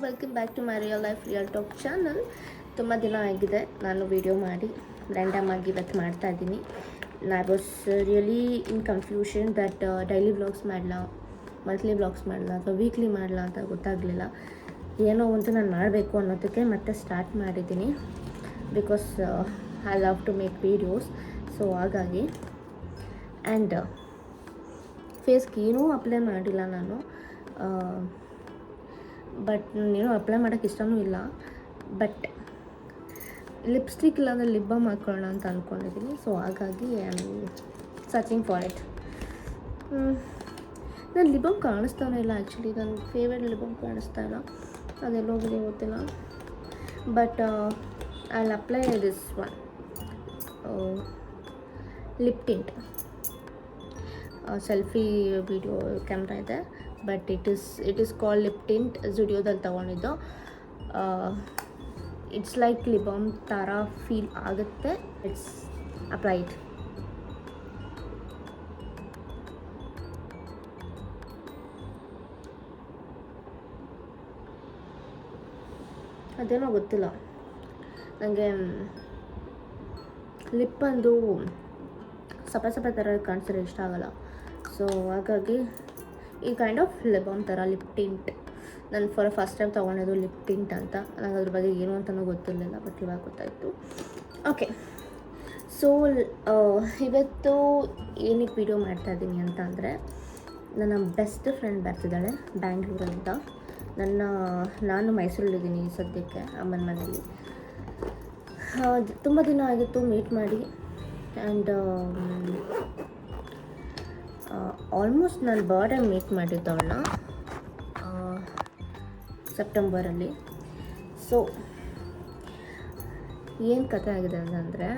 Welcome back to my real life real talk channel. ತುಂಬ ದಿನ ಆಗಿದೆ ನಾನು ವಿಡಿಯೋ ಮಾಡಿ, ರ್ಯಾಂಡಮ್ ಆಗಿ ಇವತ್ತು ಮಾಡ್ತಾ ಇದ್ದೀನಿ. I was really in confusion that daily vlogs ಮಾಡಲಾ, ಮಂತ್ಲಿ ವ್ಲಾಗ್ಸ್ ಮಾಡಲಾ ಅಥವಾ ವೀಕ್ಲಿ ಮಾಡಲಾ ಅಂತ ಗೊತ್ತಾಗಲಿಲ್ಲ. ಏನೋ ಒಂದು ನಾನು ಮಾಡಬೇಕು ಅನ್ನೋದಕ್ಕೆ ಮತ್ತೆ ಸ್ಟಾರ್ಟ್ ಮಾಡಿದ್ದೀನಿ. Because I love to make videos. So ಹಾಗಾಗಿ ಆ್ಯಂಡ್ ಫೇಸ್ಗೆ ಏನೂ ಅಪ್ಲೈ ಮಾಡಿಲ್ಲ ನಾನು. ಬಟ್ ಏನೋ ಅಪ್ಲೈ ಮಾಡೋಕ್ಕೆ ಇಷ್ಟವೂ ಇಲ್ಲ. ಬಟ್ ಲಿಪ್ಸ್ಟಿಕ್ ಇಲ್ಲಾಂದರೆ ಲಿಪ್ ಬಾಮ್ ಹಾಕ್ಕೊಳ್ಳೋಣ ಅಂತ ಅಂದ್ಕೊಂಡಿದ್ದೀನಿ. ಸೊ ಹಾಗಾಗಿ I am searching for it. ನಾನು ಲಿಪ್ ಬಾಮ್ ಕಾಣಿಸ್ತಾನೆ ಇಲ್ಲ. ಆ್ಯಕ್ಚುಲಿ ನನ್ನ ಫೇವ್ರೆಟ್ ಲಿಪ್ ಬಾಮ್ ಕಾಣಿಸ್ತಾ ಇಲ್ಲ, ಅದೆಲ್ಲೋಗಿದೆ ಗೊತ್ತಿಲ್ಲ. But I will apply this one lip tint. Selfie video camera ಇದೆ, but it is called lip tint. ಜುಡಿಯೋದಲ್ಲಿ ತೊಗೊಂಡಿದ್ದು. ಇಟ್ಸ್ ಲೈಕ್ ಲಿಪ್ ಬಾಮ್ ಥರ ಫೀಲ್ ಆಗುತ್ತೆ. It's applied. ಅದೇನೋ ಗೊತ್ತಿಲ್ಲ ನನಗೆ, ಲಿಪ್ ಅಂದು ಸಪೆ ಥರ ಕಾಣಿಸಿದ್ರೆ ಇಷ್ಟ ಆಗಲ್ಲ. ಸೊ ಹಾಗಾಗಿ ಈ ಕೈಂಡ್ ಆಫ್ ಲಿಪ್ ಬಾಮ್ ಥರ ಲಿಪ್ ಟಿಂಟ್ ನಾನು ಫಸ್ಟ್ ಟೈಮ್ ತೊಗೊಂಡಿದ್ದು ಲಿಪ್ ಟಿಂಟ್ ಅಂತ. ನನಗೆ ಅದ್ರ ಬಗ್ಗೆ ಏನು ಅಂತಲೂ ಗೊತ್ತಿರಲಿಲ್ಲ, ಬಟ್ ಇವಾಗ ಗೊತ್ತಾಯಿತು. ಓಕೆ, ಸೊ ಇವತ್ತು ಏನಕ್ಕೆ ವಿಡಿಯೋ ಮಾಡ್ತಾಯಿದ್ದೀನಿ ಅಂತ ಅಂದರೆ, ನನ್ನ ಬೆಸ್ಟ್ ಫ್ರೆಂಡ್ ಬರ್ತಿದ್ದಾಳೆ ಬ್ಯಾಂಗ್ಳೂರಿಂದ. ನಾನು ಮೈಸೂರಲ್ಲಿದ್ದೀನಿ ಸದ್ಯಕ್ಕೆ, ಅಮ್ಮನ ಮನೇಲಿ. ತುಂಬ ದಿನ ಆಗಿತ್ತು ಮೀಟ್ ಮಾಡಿ. ಆ್ಯಂಡ್ ಆಲ್ಮೋಸ್ಟ್ ನಾನು ಬರ್ಡೇ ಮೀಟ್ ಮಾಡಿದ್ದವಳನ್ನ ಸೆಪ್ಟೆಂಬರಲ್ಲಿ. ಸೊ ಏನು ಕಥೆ ಆಗಿದೆ ಅಂತಂದರೆ,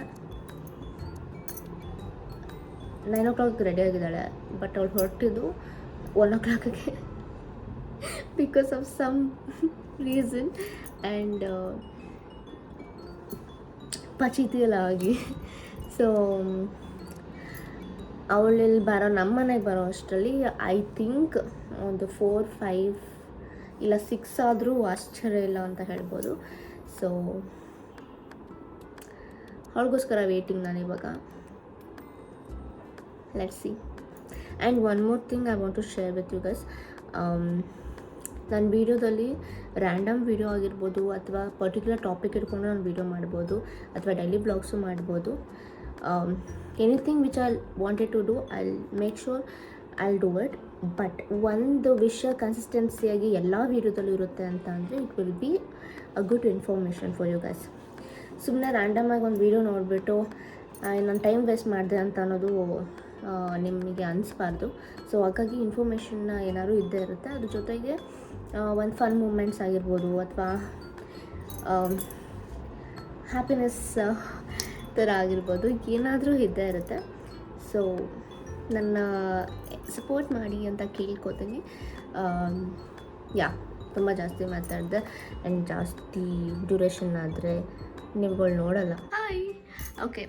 9 o'clock ರೆಡಿ ಆಗಿದ್ದಾಳೆ. ಬಟ್ ಅವಳು ಹೊರಟಿದ್ದು 1 o'clockಗೆ because of some reason. And ಪಚೀತಿಯಲ್ಲ ಆಗಿ. ಸೊ ಅವಳಲ್ಲಿ ನಮ್ಮ ಮನೆಗೆ ಬರೋ ಅಷ್ಟರಲ್ಲಿ ಐ ಥಿಂಕ್ ಒಂದು 4, 5 ಇಲ್ಲ 6 ಆದರೂ ಆಶ್ಚರ್ಯ ಇಲ್ಲ ಅಂತ ಹೇಳ್ಬೋದು. ಸೊ ಅವಳಿಗೋಸ್ಕರ ವೇಟಿಂಗ್ ನಾನಿವಾಗ. Let's see. And one more thing I want to share with you guys. ನನ್ನ ವೀಡಿಯೋದಲ್ಲಿ ರ್ಯಾಂಡಮ್ ವೀಡಿಯೋ ಆಗಿರ್ಬೋದು, ಅಥವಾ ಪರ್ಟಿಕ್ಯುಲರ್ ಟಾಪಿಕ್ ಇಟ್ಕೊಂಡು ನಾನು ವೀಡಿಯೋ ಮಾಡ್ಬೋದು, ಅಥವಾ ಡೈಲಿ ಬ್ಲಾಗ್ಸು ಮಾಡ್ಬೋದು. Anything which I wanted to do, I make sure I do it. But ಒಂದು ವಿಷಯ ಕನ್ಸಿಸ್ಟೆನ್ಸಿಯಾಗಿ ಎಲ್ಲ ವೀಡಿಯೋದಲ್ಲೂ ಇರುತ್ತೆ ಅಂತ ಅಂದರೆ, it will be a good information for you guys. ಸುಮ್ಮನೆ ರ್ಯಾಂಡಮಾಗಿ ಒಂದು ವೀಡಿಯೋ ನೋಡಿಬಿಟ್ಟು ನಾನು ಟೈಮ್ ವೇಸ್ಟ್ ಮಾಡಿದೆ ಅಂತ ಅನ್ನೋದು ನಿಮಗೆ ಅನಿಸ್ಬಾರ್ದು. ಸೊ ಹಾಗಾಗಿ ಇನ್ಫಾರ್ಮೇಷನ್ನ ಏನಾದರೂ ಇದ್ದೇ ಇರುತ್ತೆ. ಅದ್ರ ಜೊತೆಗೆ ಒಂದು ಫನ್ ಮೂಮೆಂಟ್ಸ್ ಆಗಿರ್ಬೋದು, ಅಥವಾ ಹ್ಯಾಪಿನೆಸ್ ಥರ ಆಗಿರ್ಬೋದು, ಏನಾದರೂ ಇದ್ದೇ ಇರುತ್ತೆ. ಸೊ ನನ್ನ ಸಪೋರ್ಟ್ ಮಾಡಿ ಅಂತ ಕೇಳ್ಕೊತೀನಿ. ತುಂಬ ಜಾಸ್ತಿ ಮಾತಾಡಿದೆ ಆ್ಯಂಡ್ ಜಾಸ್ತಿ ಡ್ಯೂರೇಷನ್ ಆದರೆ ನೀವುಗಳು ನೋಡಲ್ಲ. ಹಾಯ್. ಓಕೆ,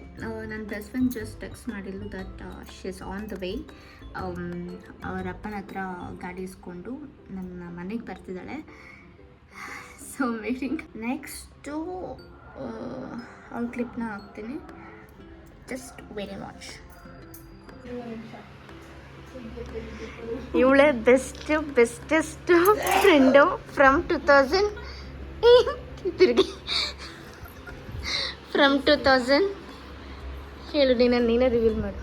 ನನ್ನ ಬೆಸ್ಟ್ ಫ್ರೆಂಡ್ ಜಸ್ಟ್ ಟೆಕ್ಸ್ಟ್ ಮಾಡಿದ್ಲು that she is on the way. ಅವ್ರ ಅಪ್ಪನ ಹತ್ರ ಗಾಡಿ ಇಸ್ಕೊಂಡು ನನ್ನ ಮನೆಗೆ ಬರ್ತಿದ್ದಾಳೆ. So waiting. ನೆಕ್ಸ್ಟು ಅವ್ಳ ಕ್ಲಿಪ್ನ ಹಾಕ್ತೀನಿ. Just very much. ಇವಳೇ ಬೆಸ್ಟೆಸ್ಟ್ ಫ್ರೆಂಡು ಫ್ರಮ್ 2000 ತಿರುಗಿ ಫ್ರಮ್ 2000 ಹೇಳು, ನೀನೇ ರಿವೀಲ್ ಮಾಡು.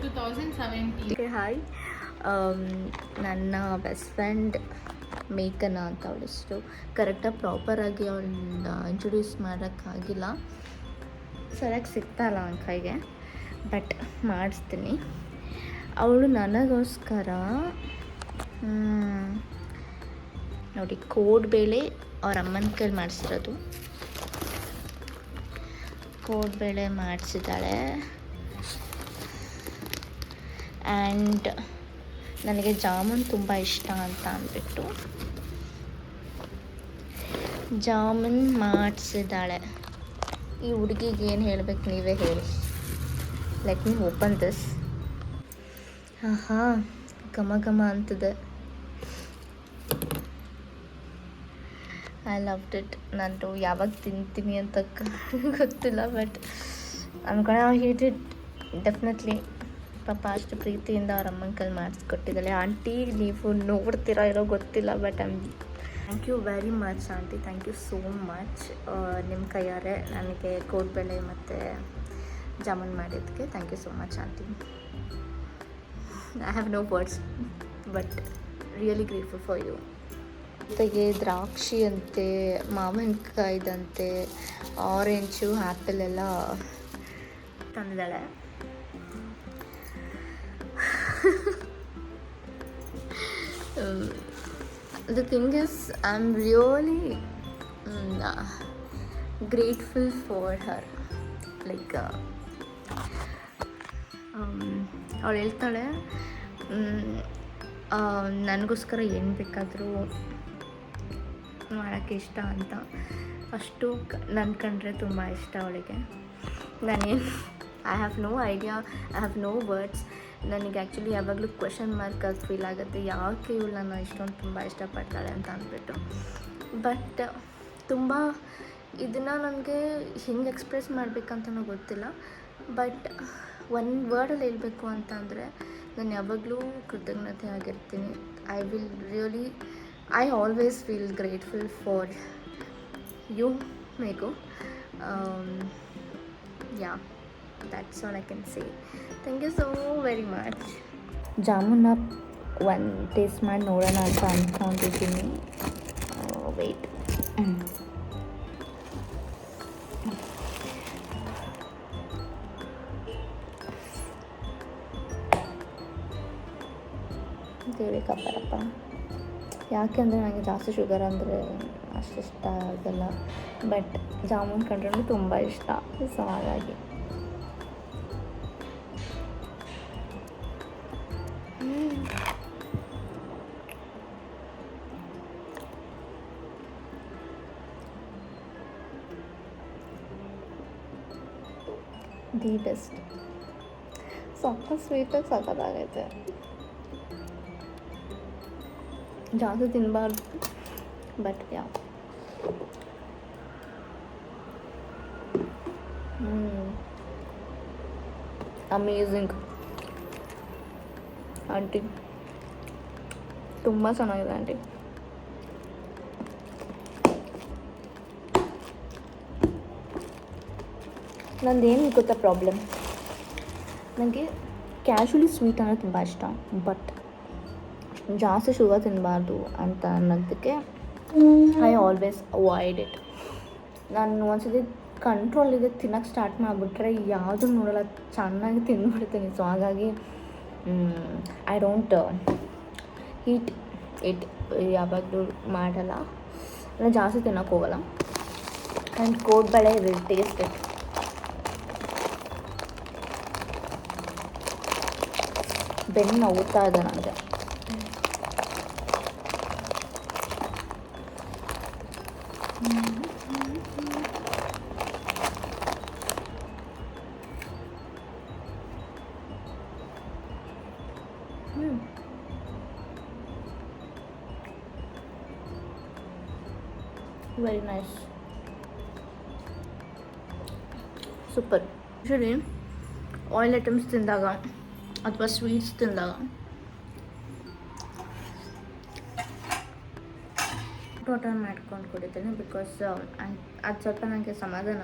2017. ಹಾಯ್, ನನ್ನ ಬೆಸ್ಟ್ ಫ್ರೆಂಡ್ ಮೇಘನಾ ಅಂತ ಅವಳಿಷ್ಟು. ಕರೆಕ್ಟಾಗಿ ಪ್ರಾಪರಾಗಿ ಅವಳನ್ನ ಇಂಟ್ರೊಡ್ಯೂಸ್ ಮಾಡೋಕ್ಕಾಗಿಲ್ಲ, ಸರಿಯಾಗಿ ಸಿಗ್ತಾಯಿಲ್ಲ ನನ್ನ ಕೈಗೆ. ಬಟ್ ಮಾಡಿಸ್ತೀನಿ. ಅವಳು ನನಗೋಸ್ಕರ ನೋಡಿ ಕೋಡ್ಬೇಳೆ ಅವ್ರ ಅಮ್ಮನ ಕೈಲಿ ಮಾಡಿಸಿರೋದು. ಕೋಡ್ಬೇಳೆ ಮಾಡಿಸಿದ್ದಾಳೆ. ಆ್ಯಂಡ್ ನನಗೆ ಜಾಮೂನ್ ತುಂಬ ಇಷ್ಟ ಅಂತ ಅಂದ್ಬಿಟ್ಟು ಜಾಮೂನ್ ಮಾಡಿಸಿದ್ದಾಳೆ. ಈ ಹುಡುಗಿಗೆ ಏನು ಹೇಳ್ಬೇಕು ನೀವೇ ಹೇಳಿ. Let me open this. ಆಹಾ, ಘಮ ಘಮ ಅಂತದೆ. I loved it. ನಾನು ಯಾವಾಗ ತಿಂತೀನಿ ಅಂತ ಗೊತ್ತಿಲ್ಲ, ಬಟ್ ಅನ್ಕೊಂಡ ಹೀಟ್ ಇಟ್ ಡೆಫಿನೆಟ್ಲಿ. ಪಾಪ ಅಷ್ಟು ಪ್ರೀತಿಯಿಂದ ಅವ್ರ ಅಮ್ಮನ ಕೈಲಿ ಮಾಡಿಸ್ಕೊಟ್ಟಿದ್ದಾಳೆ. ಆಂಟಿ ನೀವು ನೋಡ್ತೀರಾ ಇರೋ ಗೊತ್ತಿಲ್ಲ, but thank you very much aunty, thank you so much. ನಿಮ್ಮ ಕೈಯಾರೆ ನನಗೆ ಕೋಡ್ಬೆಳೆ ಮತ್ತು ಜಾಮೂನ್ ಮಾಡಿದ್ದಕ್ಕೆ thank you so much aunty. I have no words but really grateful for you. ಜೊತೆಗೆ ದ್ರಾಕ್ಷಿ ಅಂತೆ, ಮಾವಿನಕಾಯ್ದಂತೆ, ಆರೆಂಜು, ಆ್ಯಪಲ್ ಎಲ್ಲ ತಂದಿದ್ದಾಳೆ. The thing is, I'm really grateful for her. Like, ಅವಳು ಹೇಳ್ತಾಳೆ ನನಗೋಸ್ಕರ ಏನು ಬೇಕಾದರೂ ಮಾಡೋಕ್ಕೆ ಇಷ್ಟ ಅಂತ. ಅಷ್ಟು ನನ್ನ ಕಂಡ್ರೆ ತುಂಬ ಇಷ್ಟ ಅವಳಿಗೆ. ನಾನೇನು I have no idea, I have no words. ನನಗೆ ಆ್ಯಕ್ಚುಲಿ ಯಾವಾಗಲೂ ಕ್ವೆಶನ್ ಮಾರ್ಕ್ ಅದು ಫೀಲ್ ಆಗುತ್ತೆ, ಯಾಕೆ ಇವಳು ನಾನು ಇಷ್ಟೊಂದು ತುಂಬ ಇಷ್ಟಪಡ್ತಾಳೆ ಅಂತ ಅಂದ್ಬಿಟ್ಟು. ಬಟ್ ತುಂಬ ಇದನ್ನು ನನಗೆ ಹೆಂಗೆ ಎಕ್ಸ್ಪ್ರೆಸ್ ಮಾಡಬೇಕಂತನೂ ಗೊತ್ತಿಲ್ಲ. ಬಟ್ ಒಂದು ವರ್ಡಲ್ಲಿ ಹೇಳಬೇಕು ಅಂತ ಅಂದರೆ ನಾನು ಯಾವಾಗಲೂ ಕೃತಜ್ಞತೆ ಆಗಿರ್ತೀನಿ. I will really, I always feel grateful for you Meghu. Yeah, that's all I can say. Thank you so very much. ಜಾಮೂನ ಒಂದು ಟೇಸ್ಟ್ ಮಾಡಿ ನೋಡೋಣ ಅಂತ ಅಂದ್ಕೊಂಡಿದ್ದೀನಿ. ವೆಯ್ಟ್, ದೇವ್ರಿಗೆ ಕಾಪಾಡಪ್ಪ. ಯಾಕೆಂದರೆ ನನಗೆ ಜಾಸ್ತಿ ಶುಗರ್ ಅಂದರೆ ಅಷ್ಟು ಇಷ್ಟ ಆಗಲ್ಲ, ಬಟ್ ಜಾಮೂನ್ ಕಂಡ್ರೂ ತುಂಬ ಇಷ್ಟ. ಸೊ ಹಾಗಾಗಿ ದಿ ಬೆಸ್ಟ್. ಸ್ವಲ್ಪ ಸ್ವೀಟಾಗಿ ಸಖತ್ತಾಗೈತೆ. ಜಾಸ್ತಿ ತಿನ್ನಬಾರ್ದು, ಬಟ್ ಯಾವ ಅಮೇಝಿಂಗ್ ಆಂಟಿ, ತುಂಬ ಚೆನ್ನಾಗಿದೆ ಆಂಟಿ. ನಂದೇನು ಗೊತ್ತಾ ಪ್ರಾಬ್ಲಮ್, ನನಗೆ ಕ್ಯಾಶುಲಿ ಸ್ವೀಟ್ ಅಂದರೆ ತುಂಬ ಇಷ್ಟ, ಬಟ್ ಜಾಸ್ತಿ ಶುಗರ್ ತಿನ್ನಬಾರ್ದು ಅಂತ ಅನ್ನೋದಕ್ಕೆ ಐ ಆಲ್ವೇಸ್ ಅವಾಯ್ಡ್ ಇಟ್. ನಾನು ಒಂದ್ಸತಿ ಕಂಟ್ರೋಲಿಗೆ ತಿನ್ನೋಕ್ಕೆ ಸ್ಟಾರ್ಟ್ ಮಾಡಿಬಿಟ್ರೆ ಯಾವುದೂ ನೋಡೋಲ್ಲ, ಚೆನ್ನಾಗಿ ತಿಂದ್ಬಿಡ್ತೀನಿ. ಸೊ ಹಾಗಾಗಿ ಐ ಡೋಂಟ್ ಈಟ್ ಇಟ್, ಯಾವಾಗಲೂ ಮಾಡಲ್ಲ. ನಾನು ಜಾಸ್ತಿ ತಿನ್ನೋಕ್ಕೆ ಹೋಗಲ್ಲ. And kodubale will taste it. ಬೆನ್ನು ನೋವ್ತಾ ಇದೆ ನನಗೆ. Very nice, super. Actually oil items ತಿಂದಾಗ ಅಥವಾ ಸ್ವೀಟ್ಸ್ ತಿಂದಾಗ ಟೋಟಲ್ ಮಾಡ್ಕೊಂಡು ಕುಡಿತೀನಿ. ಬಿಕಾಸ್ ಅದು ಸ್ವಲ್ಪ ನನಗೆ ಸಮಾಧಾನ,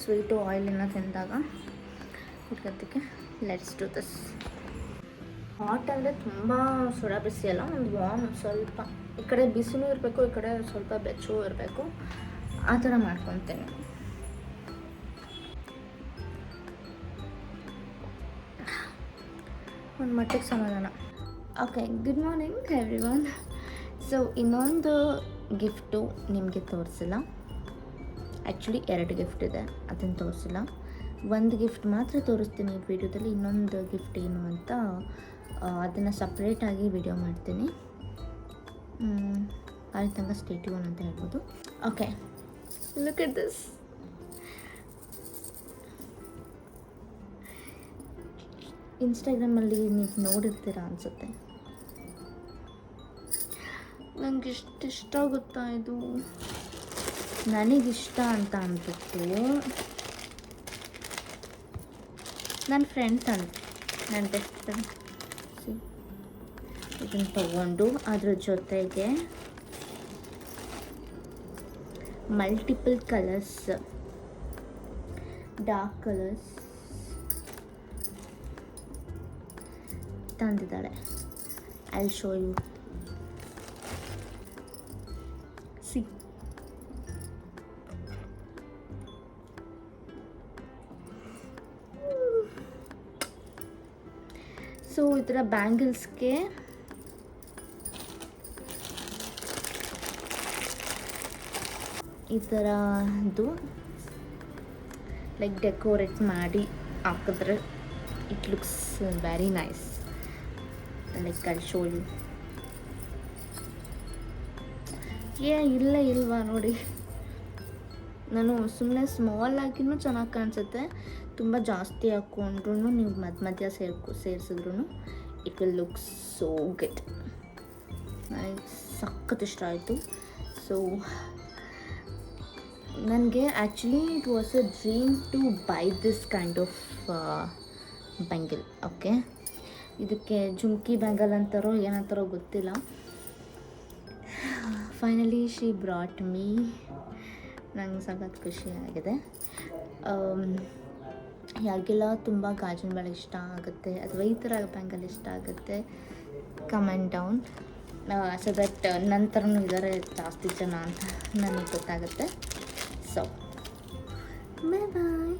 ಸ್ವೀಟು ಆಯಿಲನ್ನು ತಿಂದಾಗ ಕುಡ್ಕೋದಕ್ಕೆ. Let's do this. ಹಾಟ್ ಅಂದರೆ ತುಂಬ ಸುಡ ಬಿಸಿ ಅಲ್ಲ, ಒಂದು ವಾರ್ಮ್, ಸ್ವಲ್ಪ ಈ ಕಡೆ ಬಿಸಿನೂ ಇರಬೇಕು, ಈ ಕಡೆ ಸ್ವಲ್ಪ ಬೆಚ್ಚಗೂ ಇರಬೇಕು, ಆ ಥರ ಮಾಡ್ಕೊತೀನಿ. ಒಂದು ಮಟ್ಟಿಗೆ ಸಮಾಧಾನ. Okay, good morning everyone. So ಇನ್ನೊಂದು ಗಿಫ್ಟು ನಿಮಗೆ ತೋರಿಸಿಲ್ಲ. ಆ್ಯಕ್ಚುಲಿ 2 ಗಿಫ್ಟ್ ಇದೆ, ಅದನ್ನು ತೋರಿಸಿಲ್ಲ. ಒಂದು ಗಿಫ್ಟ್ ಮಾತ್ರ ತೋರಿಸ್ತೀನಿ ಈ ವಿಡಿಯೋದಲ್ಲಿ. ಇನ್ನೊಂದು ಗಿಫ್ಟ್ ಏನು ಅಂತ ಅದನ್ನು ಸಪ್ರೇಟಾಗಿ ವಿಡಿಯೋ ಮಾಡ್ತೀನಿ. ಅಲ್ಲಿ ತನಕ ಸ್ಟೇ ಟ್ಯೂನ್ ಅಂತ ಹೇಳ್ಬೋದು. Okay, look at this. ಇನ್ಸ್ಟಾಗ್ರಾಮಲ್ಲಿ ನೀವು ನೋಡಿರ್ತೀರ ಅನಿಸುತ್ತೆ. ನನಗೆ ಇಷ್ಟ ಗೊತ್ತಾ ಇದು. ನನಗಿಷ್ಟ ಅಂತ ಅಂದ್ಬಿಟ್ಟು ನನ್ನ ಫ್ರೆಂಡ್ ತಂದು, ನನ್ನ ಬೆಸ್ಟ್ ಫ್ರೆಂಡ್ ಇದನ್ನು ತಗೊಂಡು ಅದ್ರ ಜೊತೆಗೆ ಮಲ್ಟಿಪಲ್ ಕಲರ್ಸ್, ಡಾರ್ಕ್ ಕಲರ್ಸ್ ತಂದಿದ್ದಾಳೆ. I will show you. See, so ಈ ಥರ ಬ್ಯಾಂಗಲ್ಸ್ಗೆ ಈ ಥರದ್ದು ಲೈಕ್ ಡೆಕೋರೇಟ್ ಮಾಡಿ ಹಾಕಿದ್ರೆ it looks very nice. Like I show you. ಇಲ್ವಾ ನೋಡಿ, ನಾನು ಸುಮ್ಮನೆ ಸ್ಮಾಲ್ ಹಾಕಿನೂ ಚೆನ್ನಾಗಿ ಕಾಣಿಸುತ್ತೆ. ತುಂಬ ಜಾಸ್ತಿ ಹಾಕ್ಕೊಂಡ್ರೂ ನೀವು ಮಧ್ಯ ಸೇರಿಸಿದ್ರು it will look so good. ನನಗೆ ಸಖತ್ ಇಷ್ಟ ಆಯಿತು. ಸೊ ನನಗೆ actually it was a dream to buy this kind of bangle. Okay, ಇದಕ್ಕೆ ಜುಮ್ಕಿ ಬ್ಯಾಂಗಲ್ ಅಂತಾರೋ ಏನಂತಾರೋ ಗೊತ್ತಿಲ್ಲ. Finally she brought me. ನಂಗೆ ಸಖತ್ ಖುಷಿ ಆಗಿದೆ. ಯಾರಿಗೆಲ್ಲ ತುಂಬ ಗಾಜಿನ ಬಳೆ ಇಷ್ಟ ಆಗುತ್ತೆ ಅಥವಾ ಈ ಥರ ಬ್ಯಾಂಗಲ್ ಇಷ್ಟ ಆಗುತ್ತೆ, ಕಮೆಂಟ್ ಡೌನ್ ಸೊ ದಟ್ ನಂತರನೂ ಇದ್ದಾರೆ ಜಾಸ್ತಿ ಜನ ಅಂತ ನನಗೆ ಗೊತ್ತಾಗುತ್ತೆ. ಸೊ ಬಾಯ್ ಬಾಯ್.